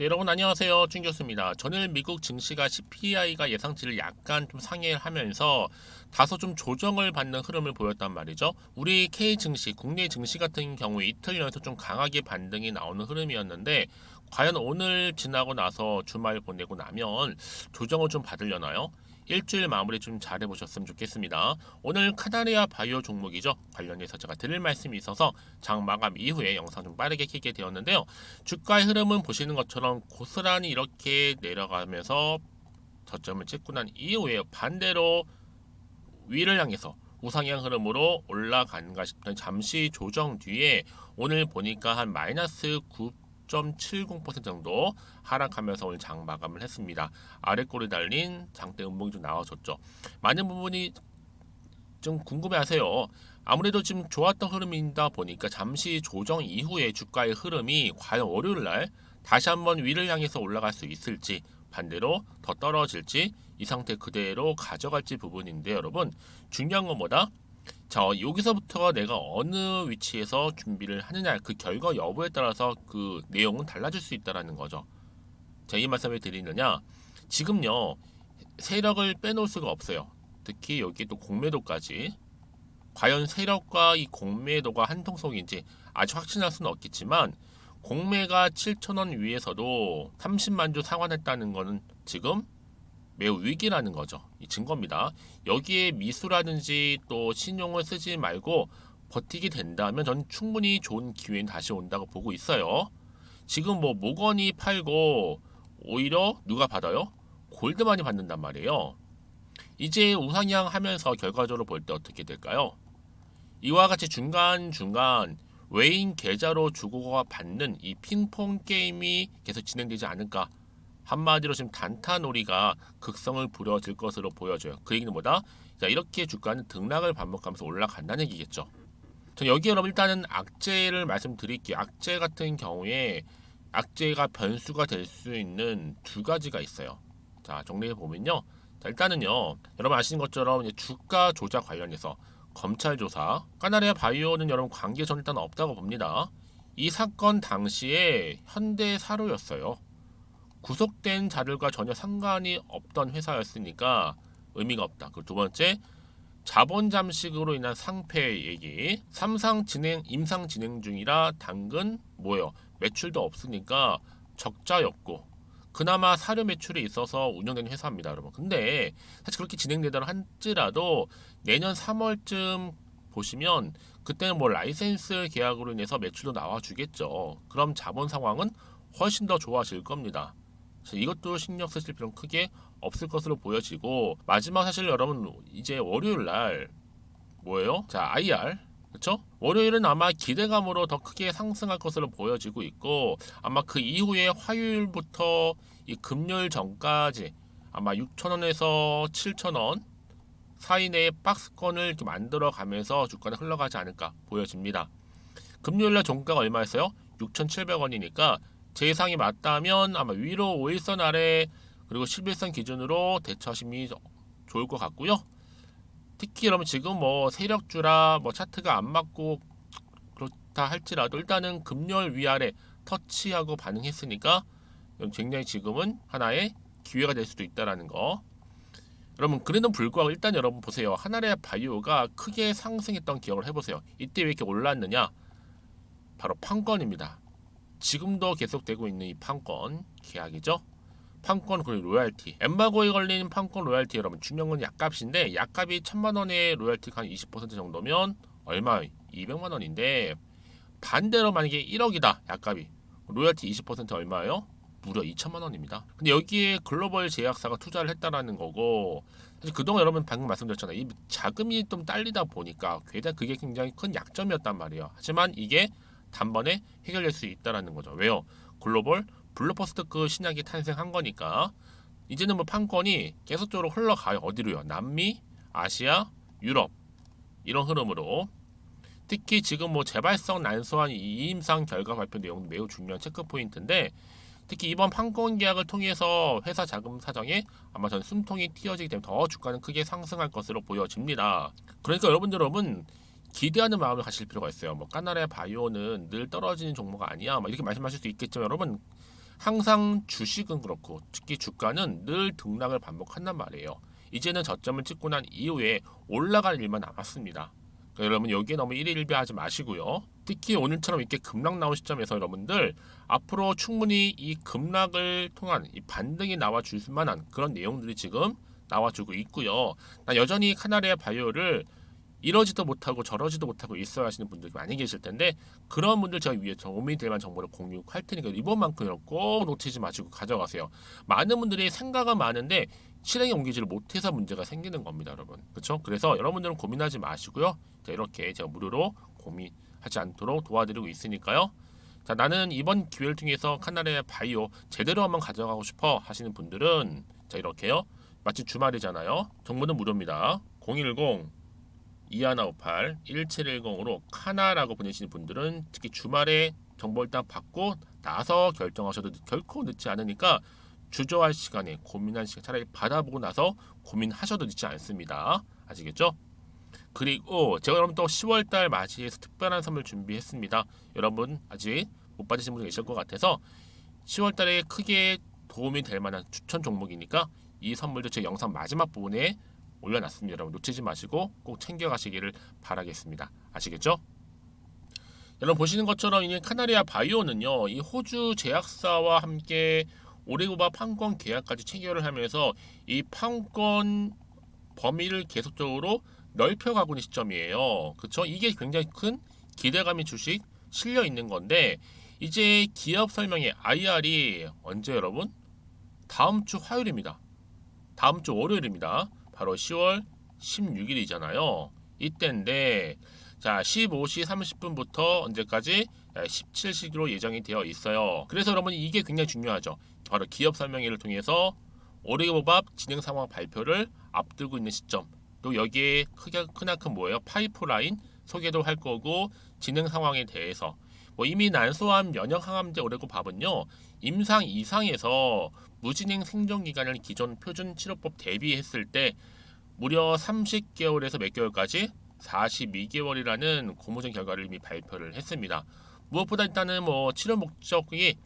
네, 여러분 안녕하세요. 준 교수입니다. 전일 미국 증시가 CPI가 예상치를 약간 좀 상회하면서 다소 좀 조정을 받는 흐름을 보였단 말이죠. 우리 K 증시, 국내 증시 같은 경우에 이틀 연속 좀 강하게 반등이 나오는 흐름이었는데 과연 오늘 지나고 나서 주말 보내고 나면 조정을 좀 받으려나요? 일주일 마무리 좀 잘 해보셨으면 좋겠습니다. 오늘 카나리아 바이오 종목이죠. 관련해서 제가 드릴 말씀이 있어서 장 마감 이후에 영상 좀 빠르게 켜게 되었는데요. 주가의 흐름은 보시는 것처럼 고스란히 이렇게 내려가면서 저점을 찍고 난 이후에 반대로 위를 향해서 우상향 흐름으로 올라간가 싶던 잠시 조정 뒤에 오늘 보니까 한 마이너스 9.70% 정도 하락하면서 오늘 장 마감을 했습니다. 아래 꼬리 달린 장대 음봉이 좀 나와줬죠. 많은 부분이 좀 궁금해하세요. 아무래도 지금 좋았던 흐름이다 보니까 잠시 조정 이후에 주가의 흐름이 과연 월요일 날 다시 한번 위를 향해서 올라갈 수 있을지 반대로 더 떨어질지 이 상태 그대로 가져갈지 부분인데 여러분 중요한 건 뭐다? 자 여기서부터 내가 어느 위치에서 준비를 하느냐 그 결과 여부에 따라서 그 내용은 달라질 수 있다는 거죠. 자 이 말씀을 드리느냐 지금요 세력을 빼놓을 수가 없어요. 특히 여기 또 공매도까지 과연 세력과 이 공매도가 한통속인지 아직 확신할 수는 없겠지만 공매가 7,000원 위에서도 30만 주 상환했다는 것은 지금 매우 위기라는 거죠. 이 증거입니다. 여기에 미수라든지 또 신용을 쓰지 말고 버티게 된다면 저는 충분히 좋은 기회는 다시 온다고 보고 있어요. 지금 뭐 모건이 팔고 오히려 누가 받아요? 골드만이 받는단 말이에요. 이제 우상향 하면서 결과적으로 볼 때 어떻게 될까요? 이와 같이 중간중간 외인 계좌로 주고가 받는 이 핑퐁 게임이 계속 진행되지 않을까. 한마디로 지금 단타놀이가 극성을 부려질 것으로 보여져요. 그 얘기는 뭐다? 자, 이렇게 주가는 등락을 반복하면서 올라간다는 얘기겠죠. 전 여기 여러분 일단은 악재를 말씀드릴게요. 악재 같은 경우에 악재가 변수가 될 수 있는 두 가지가 있어요. 자, 정리해 보면요. 자, 일단은요. 여러분 아시는 것처럼 이제 주가 조작 관련해서 검찰 조사, 까나리아 바이오는 여러분 관계 전 일단 없다고 봅니다. 이 사건 당시에 현대사료였어요. 구속된 자들과 전혀 상관이 없던 회사였으니까 의미가 없다. 그 두 번째, 자본 잠식으로 인한 상패 얘기. 임상 진행 중이라 당근 뭐예요? 매출도 없으니까 적자였고 그나마 사료 매출이 있어서 운영되는 회사입니다, 여러분. 근데 사실 그렇게 진행되더라 할지라도 내년 3월쯤 보시면 그때는 뭐 라이센스 계약으로 인해서 매출도 나와주겠죠. 그럼 자본 상황은 훨씬 더 좋아질 겁니다. 이것도 신경 쓰실 필요는 크게 없을 것으로 보여지고 마지막 사실 여러분 이제 월요일 날 뭐예요? 자 IR 그쵸? 월요일은 아마 기대감으로 더 크게 상승할 것으로 보여지고 있고 아마 그 이후에 화요일부터 이 금요일 전까지 아마 6,000원에서 7,000원 사이 내에 박스권을 이렇게 만들어 가면서 주가는 흘러가지 않을까 보여집니다. 금요일날 종가가 얼마였어요? 6,700원이니까 제 예상이 맞다면 아마 위로 5일선 아래 그리고 11선 기준으로 대처심이 좋을 것 같고요. 특히 여러분 지금 뭐 세력주라 뭐 차트가 안 맞고 그렇다 할지라도 일단은 금요일 위아래 터치하고 반응했으니까 굉장히 지금은 하나의 기회가 될 수도 있다라는 거. 여러분 그래도 불구하고 일단 여러분 보세요. 하나의 바이오가 크게 상승했던 기억을 해보세요. 이때 왜 이렇게 올랐느냐? 바로 판권입니다. 지금도 계속되고 있는 이 판권 계약이죠. 판권 그리고 로얄티 엠바고에 걸린 판권 로얄티 여러분 중요한 건 약값인데 약값이 1,000만원에 로얄티가 한 20% 정도면 얼마 200만원인데 반대로 만약에 1억이다 약값이 로얄티 20% 얼마예요? 무려 2천만원입니다. 근데 여기에 글로벌 제약사가 투자를 했다라는 거고 사실 그동안 여러분 방금 말씀드렸잖아요. 이 자금이 좀 딸리다 보니까 괴다 그게 굉장히 큰 약점이었단 말이에요. 하지만 이게 단번에 해결될 수 있다라는 거죠. 왜요? 글로벌 블록버스터급 신약이 탄생한 거니까 이제는 뭐 판권이 계속적으로 흘러가요. 어디로요? 남미, 아시아, 유럽 이런 흐름으로 특히 지금 뭐 재발성 난소암 이임상 결과 발표 내용은 매우 중요한 체크 포인트인데 특히 이번 판권 계약을 통해서 회사 자금 사정에 아마 전 숨통이 튀어지기 때문에 더 주가는 크게 상승할 것으로 보여집니다. 그러니까 여러분 기대하는 마음을 가질 필요가 있어요. 뭐 까나리아 바이오는 늘 떨어지는 종목 아니야. 막 이렇게 말씀하실 수 있겠지만 여러분 항상 주식은 그렇고 특히 주가는 늘 등락을 반복한단 말이에요. 이제는 저점을 찍고 난 이후에 올라갈 일만 남았습니다. 그러니까 여러분 여기에 너무 일희일비하지 마시고요. 특히 오늘처럼 이렇게 급락 나온 시점에서 여러분들 앞으로 충분히 이 급락을 통한 이 반등이 나와줄 만한 그런 내용들이 지금 나와주고 있고요. 나 여전히 카나리아 바이오를 이러지도 못하고 저러지도 못하고 있어야 하시는 분들이 많이 계실 텐데 그런 분들 제가 위해 도움이 될 만한 정보를 공유할 테니까 이번만큼은 꼭 놓치지 마시고 가져가세요. 많은 분들이 생각은 많은데 실행에 옮기지를 못해서 문제가 생기는 겁니다, 여러분. 그렇죠? 그래서 여러분들은 고민하지 마시고요. 자, 이렇게 제가 무료로 고민하지 않도록 도와드리고 있으니까요. 자, 나는 이번 기회를 통해서 카나리아 바이오 제대로 한번 가져가고 싶어 하시는 분들은 자, 이렇게요. 마치 주말이잖아요. 정보는 무료입니다. 010 2158 1710으로 카나라고 보내시는 분들은 특히 주말에 정보를 딱 받고 나서 결정하셔도 결코 늦지 않으니까 주저할 시간에 고민할 시간 차라리 받아보고 나서 고민하셔도 늦지 않습니다. 아시겠죠? 그리고 제가 여러분 또 10월달 맞이해서 특별한 선물 준비했습니다. 여러분 아직 못 받으신 분이 계실 것 같아서 10월달에 크게 도움이 될 만한 추천 종목이니까 이 선물도 제 영상 마지막 부분에 올려놨습니다. 여러분 놓치지 마시고 꼭 챙겨가시기를 바라겠습니다. 아시겠죠? 여러분 보시는 것처럼 이 카나리아 바이오는요, 이 호주 제약사와 함께 오레고바 판권 계약까지 체결을 하면서 이 판권 범위를 계속적으로 넓혀가고 있는 시점이에요. 그렇죠? 이게 굉장히 큰 기대감이 주식 실려 있는 건데 이제 기업 설명회 IR이 언제 여러분? 다음 주 화요일입니다. 다음 주 월요일입니다. 바로 10월 16일이잖아요. 이때인데 자 15시 30분부터 언제까지 17시로 예정이 되어 있어요. 그래서 여러분 이게 굉장히 중요하죠. 바로 기업 설명회를 통해서 오리고밥 진행 상황 발표를 앞두고 있는 시점. 또 여기에 크나큰 뭐예요? 파이프라인 소개도 할 거고 진행 상황에 대해서 뭐 이미 난소암 면역 항암제 오레고밥은요 임상 이상에서 무진행 생존 기간을 기존 표준 치료법 대비했을 때 무려 30개월에서 몇 개월까지 42개월이라는 고무적 결과를 이미 발표를 했습니다. 무엇보다 일단은 뭐 치료 목적이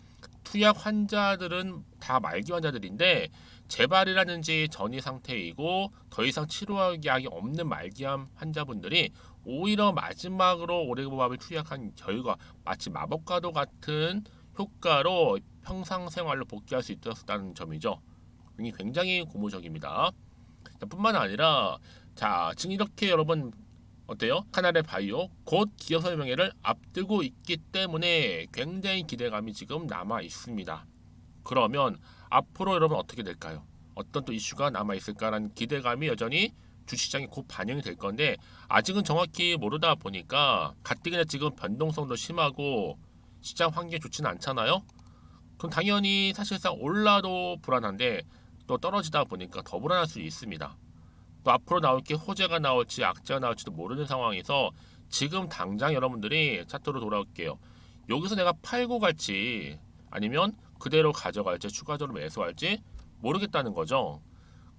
투약 환자들은 다 말기 환자들인데 재발이라든지 전이 상태이고 더 이상 치료약이 없는 말기암 환자분들이 오히려 마지막으로 오레고밥을 투약한 결과 마치 마법과도 같은 효과로 평상생활로 복귀할 수 있었다는 점이죠. 이게 굉장히 고무적입니다. 뿐만 아니라 자 지금 이렇게 여러분 어때요? 카나레 바이오 곧 기업 설명회를 앞두고 있기 때문에 굉장히 기대감이 지금 남아 있습니다. 그러면 앞으로 여러분 어떻게 될까요? 어떤 또 이슈가 남아 있을까라는 기대감이 여전히 주시장에 곧 반영이 될 건데 아직은 정확히 모르다 보니까 가뜩이나 지금 변동성도 심하고 시장 환경이 좋지는 않잖아요. 그럼 당연히 사실상 올라도 불안한데 또 떨어지다 보니까 더 불안할 수 있습니다. 또 앞으로 나올 게 호재가 나올지 악재가 나올지도 모르는 상황에서 지금 당장 여러분들이 차트로 돌아올게요. 여기서 내가 팔고 갈지 아니면 그대로 가져갈지 추가적으로 매수할지 모르겠다는 거죠.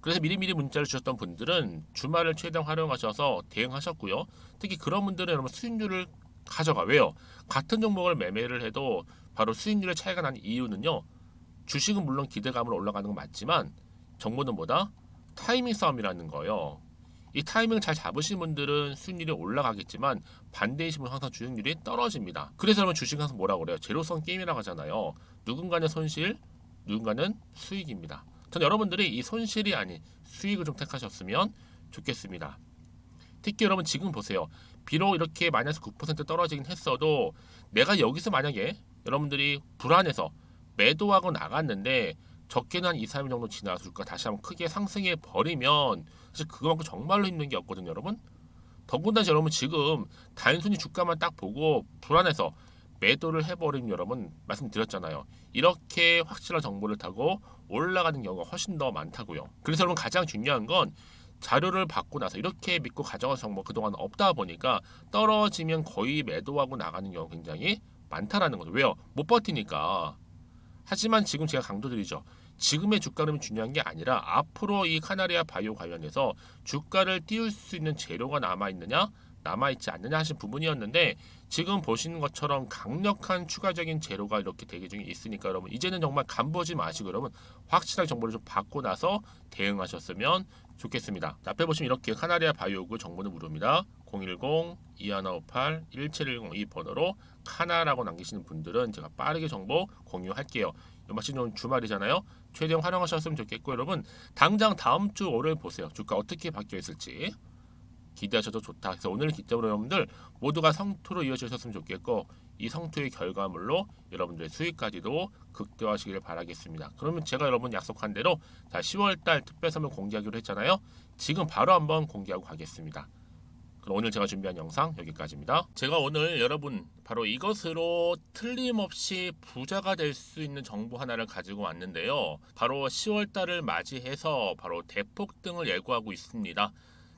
그래서 미리미리 문자를 주셨던 분들은 주말을 최대한 활용하셔서 대응하셨고요. 특히 그런 분들은 여러분 수익률을 가져가. 왜요? 같은 종목을 매매를 해도 바로 수익률의 차이가 나는 이유는요. 주식은 물론 기대감으로 올라가는 건 맞지만 정보는 뭐다? 타이밍 싸움이라는 거예요. 이 타이밍을 잘 잡으신 분들은 수익률이 올라가겠지만 반대이신 분은 항상 주식률이 떨어집니다. 그래서 여러분 주식은 항상 뭐라고 그래요? 제로섬 게임이라고 하잖아요. 누군가는 손실, 누군가는 수익입니다. 전 여러분들이 이 손실이 아닌 수익을 좀 택하셨으면 좋겠습니다. 특히 여러분 지금 보세요. 비록 이렇게 마이너스 9% 떨어지긴 했어도 내가 여기서 만약에 여러분들이 불안해서 매도하고 나갔는데 적게는 한 2, 3일 정도 지나서 주가 다시 한번 크게 상승해 버리면 사실 그거만큼 정말로 힘든 게 없거든요, 여러분. 더군다나 여러분 지금 단순히 주가만 딱 보고 불안해서 매도를 해버린 여러분 말씀드렸잖아요. 이렇게 확실한 정보를 타고 올라가는 경우가 훨씬 더 많다고요. 그래서 여러분 가장 중요한 건 자료를 받고 나서 이렇게 믿고 가져간 정보 그동안 없다 보니까 떨어지면 거의 매도하고 나가는 경우 굉장히 많다라는 거죠. 왜요? 못 버티니까. 하지만 지금 제가 강조드리죠. 지금의 주가 흐름이 중요한 게 아니라 앞으로 이 카나리아 바이오 관련해서 주가를 띄울 수 있는 재료가 남아 있느냐, 남아있지 않느냐 하신 부분이었는데 지금 보시는 것처럼 강력한 추가적인 재료가 이렇게 대기 중에 있으니까 여러분 이제는 정말 간보지 마시고 여러분 확실하게 정보를 좀 받고 나서 대응하셨으면 좋겠습니다. 앞에 보시면 이렇게 카나리아 바이오그 정보는 무료입니다. 010-2158-1710 이 번호로 카나라고 남기시는 분들은 제가 빠르게 정보 공유할게요. 마침 좀 주말이잖아요. 최대한 활용하셨으면 좋겠고 여러분 당장 다음 주 월요일 보세요. 주가 어떻게 바뀌어 있을지 기대하셔도 좋다. 그래서 오늘 기점으로 여러분들 모두가 성투로 이어지셨으면 좋겠고 이 성투의 결과물로 여러분들의 수익까지도 극대화하시길 바라겠습니다. 그러면 제가 여러분 약속한 대로 자 10월달 특별 선물 공개하기로 했잖아요. 지금 바로 한번 공개하고 가겠습니다. 그럼 오늘 제가 준비한 영상 여기까지입니다. 제가 오늘 여러분 바로 이것으로 틀림없이 부자가 될 수 있는 정보 하나를 가지고 왔는데요. 바로 10월달을 맞이해서 바로 대폭등을 예고하고 있습니다.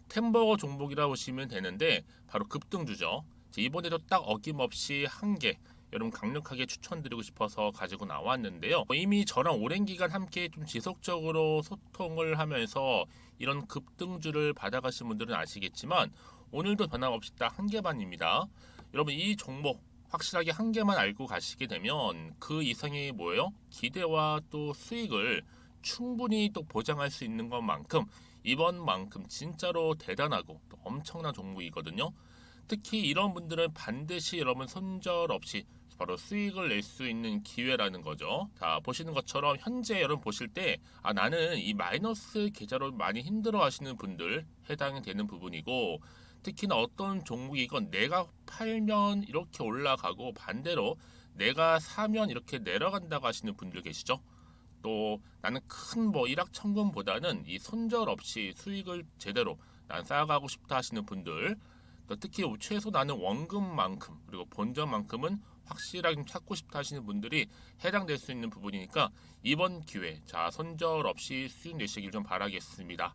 템버거 종목이라 보시면 되는데 바로 급등주죠. 이번에도 딱 어김없이 한 개 여러분 강력하게 추천드리고 싶어서 가지고 나왔는데요. 이미 저랑 오랜 기간 함께 좀 지속적으로 소통을 하면서 이런 급등주를 받아가신 분들은 아시겠지만 오늘도 변함없이 딱 한 개만입니다. 여러분 이 종목 확실하게 한 개만 알고 가시게 되면 그 이상이 뭐예요? 기대와 또 수익을 충분히 또 보장할 수 있는 것만큼 이번만큼 진짜로 대단하고 또 엄청난 종목이거든요. 특히 이런 분들은 반드시 여러분 손절 없이 바로 수익을 낼 수 있는 기회라는 거죠. 자 보시는 것처럼 현재 여러분 보실 때 나는 이 마이너스 계좌로 많이 힘들어 하시는 분들 해당이 되는 부분이고 특히나 어떤 종목이건 내가 팔면 이렇게 올라가고 반대로 내가 사면 이렇게 내려간다고 하시는 분들 계시죠. 또 나는 큰 뭐 일확천금보다는 이 손절 없이 수익을 제대로 난 쌓아가고 싶다 하시는 분들 또 특히 최소 나는 원금만큼 그리고 본전만큼은 확실하게 좀 찾고 싶다 하시는 분들이 해당될 수 있는 부분이니까 이번 기회 자 손절 없이 수익 내시길 좀 바라겠습니다.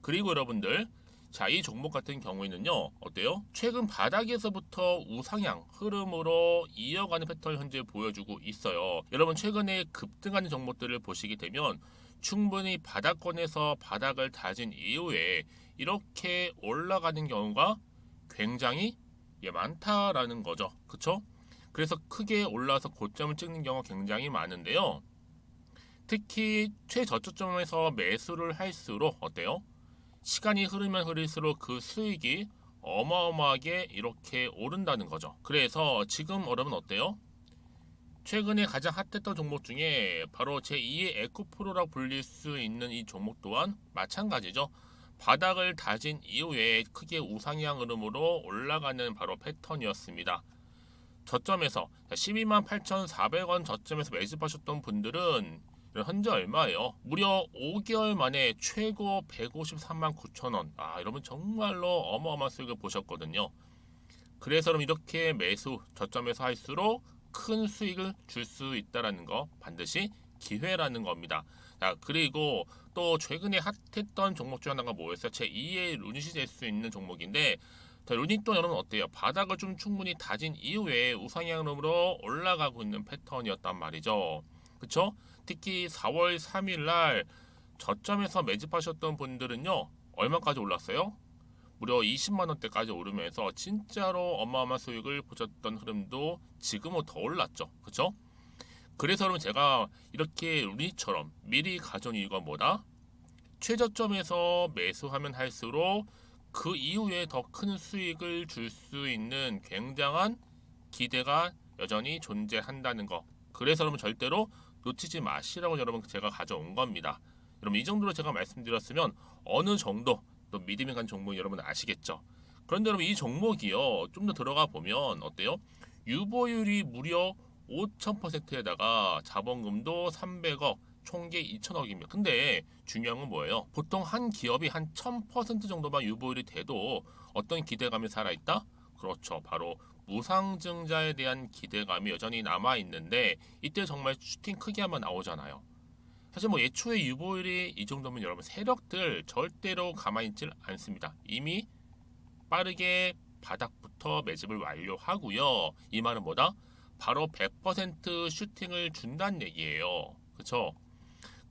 그리고 여러분들 자, 이 종목 같은 경우에는요, 어때요? 최근 바닥에서부터 우상향 흐름으로 이어가는 패턴을 현재 보여주고 있어요. 여러분, 최근에 급등하는 종목들을 보시게 되면 충분히 바닥권에서 바닥을 다진 이후에 이렇게 올라가는 경우가 굉장히 많다라는 거죠. 그쵸? 그래서 크게 올라서 고점을 찍는 경우가 굉장히 많은데요. 특히 최저점에서 매수를 할수록 어때요? 시간이 흐르면 흐를수록 그 수익이 어마어마하게 이렇게 오른다는 거죠. 그래서 지금 여러분 어때요? 최근에 가장 핫했던 종목 중에 바로 제2의 에코프로라고 불릴 수 있는 이 종목 또한 마찬가지죠. 바닥을 다진 이후에 크게 우상향 흐름으로 올라가는 바로 패턴이었습니다. 저점에서 128,400원 저점에서 매집하셨던 분들은 현재 얼마예요? 무려 5개월 만에 최고 153만 9천원. 여러분 정말로 어마어마한 수익을 보셨거든요. 그래서 여러분 이렇게 매수 저점에서 할수록 큰 수익을 줄 수 있다는 거 반드시 기회라는 겁니다. 자, 그리고 또 최근에 핫했던 종목 중 하나가 뭐였어요? 제2의 루닛이 될 수 있는 종목인데 루닛도 여러분 어때요? 바닥을 좀 충분히 다진 이후에 우상향으로 올라가고 있는 패턴이었단 말이죠. 그쵸? 특히 4월 3일 날 저점에서 매집하셨던 분들은요. 얼마까지 올랐어요? 무려 20만 원대까지 오르면서 진짜로 어마어마한 수익을 보셨던 흐름도 지금은 더 올랐죠. 그쵸? 그래서 여러분 제가 이렇게 루닛처럼 미리 가져온 이유가 뭐다? 최저점에서 매수하면 할수록 그 이후에 더 큰 수익을 줄 수 있는 굉장한 기대가 여전히 존재한다는 거. 그래서 여러분 절대로 놓치지 마시라고 여러분 제가 가져온 겁니다. 여러분 이 정도로 제가 말씀드렸으면 어느 정도 또 믿음이 간 종목 여러분 아시겠죠? 그런데 여러분 이 종목이요 좀 더 들어가 보면 어때요? 유보율이 무려 5000%에다가 자본금도 300억 총계 2천억입니다. 근데 중요한 건 뭐예요? 보통 한 기업이 한 1000% 정도만 유보율이 돼도 어떤 기대감이 살아있다? 그렇죠. 바로 무상증자에 대한 기대감이 여전히 남아있는데 이때 정말 슈팅 크게 한번 나오잖아요. 사실 뭐 예초에 유보율이 이 정도면 여러분 세력들 절대로 가만히 있질 않습니다. 이미 빠르게 바닥부터 매집을 완료하고요. 이 말은 뭐다? 바로 100% 슈팅을 준다는 얘기예요. 그렇죠?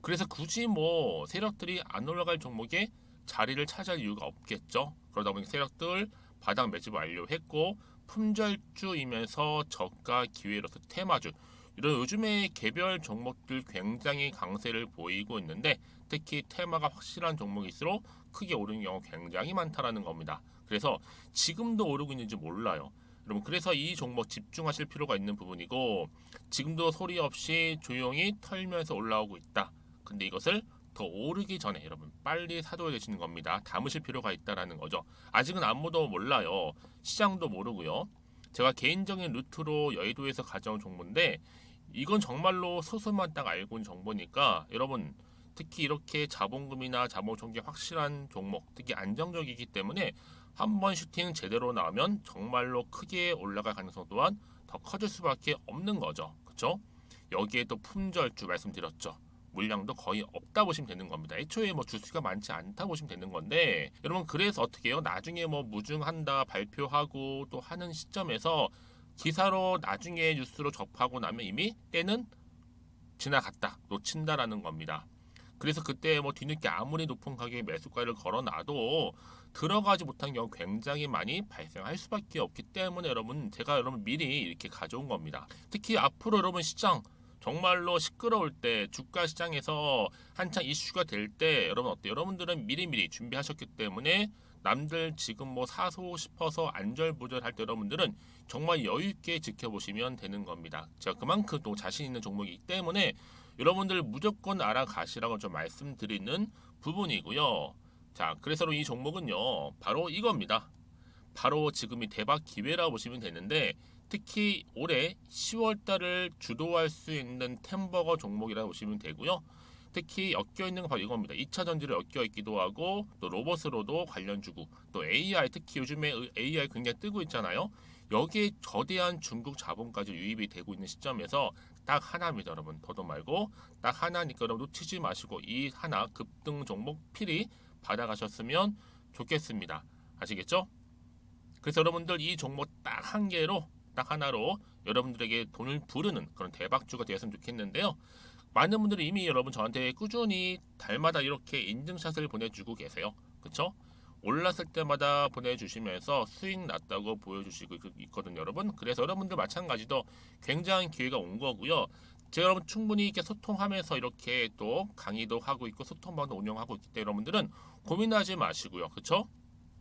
그래서 굳이 뭐 세력들이 안 올라갈 종목에 자리를 차지할 이유가 없겠죠. 그러다 보니 세력들 바닥 매집 완료했고 품절주이면서 저가 기회로서 테마주 이런 요즘에 개별 종목들 굉장히 강세를 보이고 있는데 특히 테마가 확실한 종목일수록 크게 오르는 경우 굉장히 많다라는 겁니다. 그래서 지금도 오르고 있는지 몰라요. 여러분 그래서 이 종목 집중하실 필요가 있는 부분이고 지금도 소리 없이 조용히 털면서 올라오고 있다. 근데 이것을 더 오르기 전에 여러분 빨리 사둬야 되시는 겁니다. 담으실 필요가 있다라는 거죠. 아직은 아무도 몰라요. 시장도 모르고요. 제가 개인적인 루트로 여의도에서 가져온 정보인데 이건 정말로 소수만 딱 알고 있는 정보니까 여러분 특히 이렇게 자본금이나 자본총계 확실한 종목 특히 안정적이기 때문에 한번 슈팅 제대로 나오면 정말로 크게 올라갈 가능성 또한 더 커질 수밖에 없는 거죠. 그렇죠? 여기에 또 품절주 말씀드렸죠. 물량도 거의 없다 보시면 되는 겁니다. 애초에 뭐 주수가 많지 않다 보시면 되는 건데 여러분 그래서 어떻게 해요? 나중에 뭐 무증한다 발표하고 또 하는 시점에서 기사로 나중에 뉴스로 접하고 나면 이미 때는 지나갔다 놓친다라는 겁니다. 그래서 그때 뭐 뒤늦게 아무리 높은 가격에 매수가를 걸어놔도 들어가지 못한 경우 굉장히 많이 발생할 수밖에 없기 때문에 여러분 제가 여러분 미리 이렇게 가져온 겁니다. 특히 앞으로 여러분 시장 정말로 시끄러울 때 주가 시장에서 한창 이슈가 될 때 여러분 어때요? 여러분들은 미리미리 준비하셨기 때문에 남들 지금 뭐 사고 싶어서 안절부절할 때 여러분들은 정말 여유 있게 지켜보시면 되는 겁니다. 제가 그만큼 또 자신 있는 종목이기 때문에 여러분들 무조건 알아가시라고 좀 말씀드리는 부분이고요. 자, 그래서 이 종목은요, 바로 이겁니다. 바로 지금이 대박 기회라고 보시면 되는데 특히 올해 10월 달을 주도할 수 있는 템버거 종목이라고 보시면 되고요. 특히 엮여 있는 건 바로 이겁니다. 2차 전지를 엮여 있기도 하고 또 로봇으로도 관련 주고 또 AI 특히 요즘에 AI 굉장히 뜨고 있잖아요. 여기에 거대한 중국 자본까지 유입이 되고 있는 시점에서 딱 하나입니다, 여러분. 더도 말고 딱 하나니까 여러분 놓치지 마시고 이 하나 급등 종목 필히 받아가셨으면 좋겠습니다. 아시겠죠? 그래서 여러분들 이 종목 딱 한 개로 딱 하나로 여러분들에게 돈을 부르는 그런 대박주가 되었으면 좋겠는데요. 많은 분들이 이미 여러분 저한테 꾸준히 달마다 이렇게 인증샷을 보내주고 계세요. 그쵸? 올랐을 때마다 보내주시면서 수익 났다고 보여주시고 있거든요, 여러분. 그래서 여러분들 마찬가지도 굉장한 기회가 온 거고요. 제가 여러분 충분히 이렇게 소통하면서 이렇게 또 강의도 하고 있고 소통방도 운영하고 있기 때문에 여러분들은 고민하지 마시고요. 그쵸?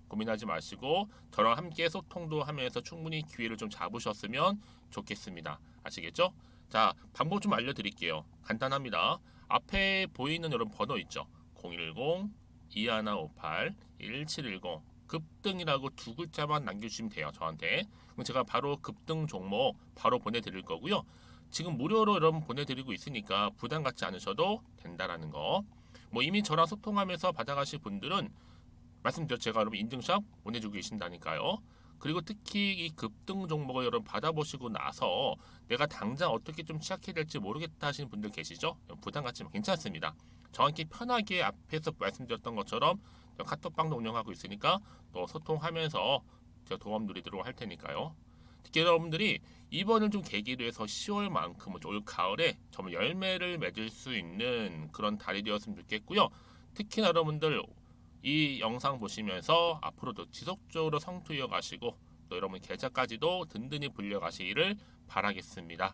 고민하지 마시고 저랑 함께 소통도 하면서 충분히 기회를 좀 잡으셨으면 좋겠습니다. 아시겠죠? 자, 방법 좀 알려드릴게요. 간단합니다. 앞에 보이는 여러분 번호 있죠? 010-2158-1710 급등이라고 두 글자만 남겨주시면 돼요. 저한테. 그럼 제가 바로 급등 종목 바로 보내드릴 거고요. 지금 무료로 여러분 보내드리고 있으니까 부담 갖지 않으셔도 된다라는 거. 뭐 이미 저랑 소통하면서 받아가실 분들은 말씀드렸죠. 제가 여러분 인증샷 보내주고 계신다니까요. 그리고 특히 이 급등 종목을 여러분 받아보시고 나서 내가 당장 어떻게 좀 시작해야 될지 모르겠다 하시는 분들 계시죠? 부담 갖지만 괜찮습니다. 저한테 편하게 앞에서 말씀드렸던 것처럼 카톡방도 운영하고 있으니까 또 소통하면서 제가 도움 드리도록 할 테니까요. 특히 여러분들이 이번을 좀 계기로 해서 10월만큼은 올 가을에 정말 열매를 맺을 수 있는 그런 달이 되었으면 좋겠고요. 특히나 여러분들 이 영상 보시면서 앞으로도 지속적으로 성투 이어가시고 또 여러분 계좌까지도 든든히 불려가시기를 바라겠습니다.